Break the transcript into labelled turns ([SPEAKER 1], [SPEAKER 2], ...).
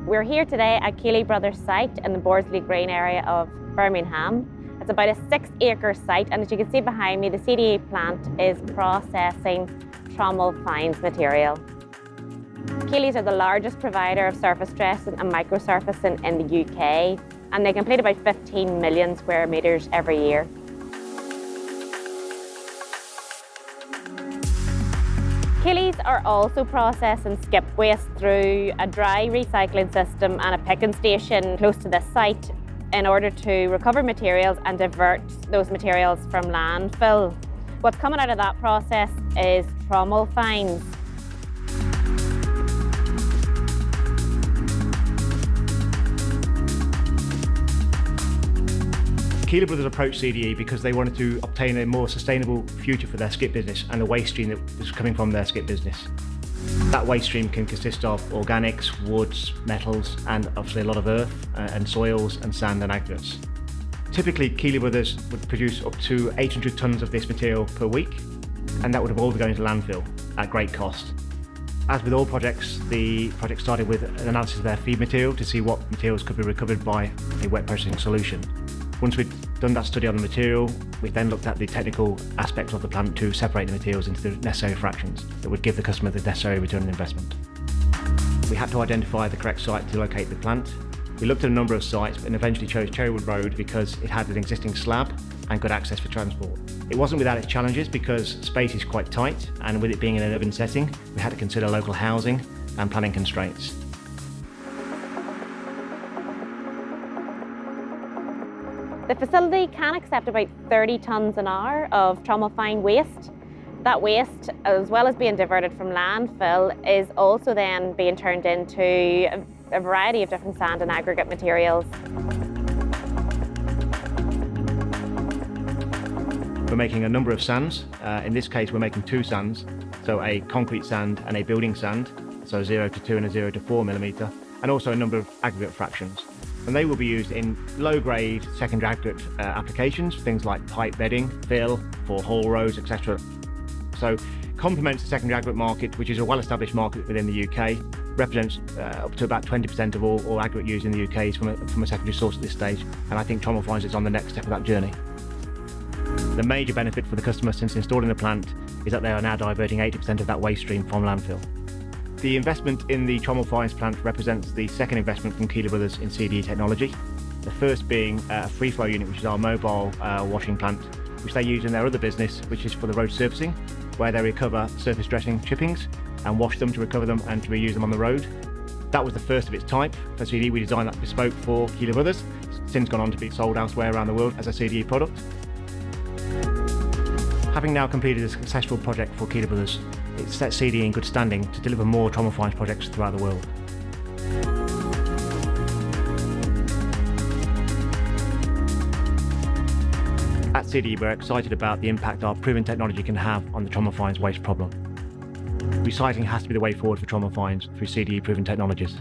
[SPEAKER 1] We're here today at Kiely Bros site in the Borsley Green area of Birmingham. It's about a 6-acre site, and as you can see behind me, the CDE plant is processing Trommel fines material. Kiely's are the largest provider of surface dressing and microsurfacing in the UK, and they complete about 15 million square metres every year. Kiely's are also processing skip waste through a dry recycling system and a picking station close to this site in order to recover materials and divert those materials from landfill. What's coming out of that process is Trommel fines.
[SPEAKER 2] Kiely Bros approached CDE because they wanted to obtain a more sustainable future for their skip business and the waste stream that was coming from their skip business. That waste stream can consist of organics, woods, metals, and obviously a lot of earth and soils and sand and aggregates. Typically, Kiely Bros would produce up to 800 tonnes of this material per week, and that would have all be going to landfill at great cost. As with all projects, the project started with an analysis of their feed material to see what materials could be recovered by a wet processing solution. Once we'd done that study on the material, we then looked at the technical aspects of the plant to separate the materials into the necessary fractions that would give the customer the necessary return on investment. We had to identify the correct site to locate the plant. We looked at a number of sites and eventually chose Cherrywood Road because it had an existing slab and good access for transport. It wasn't without its challenges because space is quite tight, and with it being in an urban setting, we had to consider local housing and planning constraints.
[SPEAKER 1] The facility can accept about 30 tonnes an hour of Trommel fine waste. That waste, as well as being diverted from landfill, is also then being turned into a variety of different sand and aggregate materials.
[SPEAKER 2] We're making a number of sands. In this case, we're making 2 sands, so a concrete sand and a building sand, so 0 to 2 and a 0 to 4 millimetre, and also a number of aggregate fractions. And they will be used in low-grade secondary aggregate applications, things like pipe bedding, fill for haul roads, etc. So complements the secondary aggregate market, which is a well-established market within the UK, represents up to about 20% of all aggregate used in the UK is from a secondary source at this stage, and I think Trommel finds it's on the next step of that journey. The major benefit for the customer since installing the plant is that they are now diverting 80% of that waste stream from landfill. The investment in the Trommel fines plant represents the second investment from Kiely Bros in CDE technology. The first being a free flow unit, which is our mobile washing plant, which they use in their other business, which is for the road surfacing, where they recover surface dressing chippings and wash them to recover them and to reuse them on the road. That was the first of its type. For CDE, we designed that bespoke for Kiely Bros. It's since gone on to be sold elsewhere around the world as a CDE product. Having now completed a successful project for Kiely Bros, it sets CDE in good standing to deliver more Trommel fines projects throughout the world. At CDE, we're excited about the impact our proven technology can have on the Trommel fines waste problem. Recycling has to be the way forward for Trommel fines through CDE proven technologies.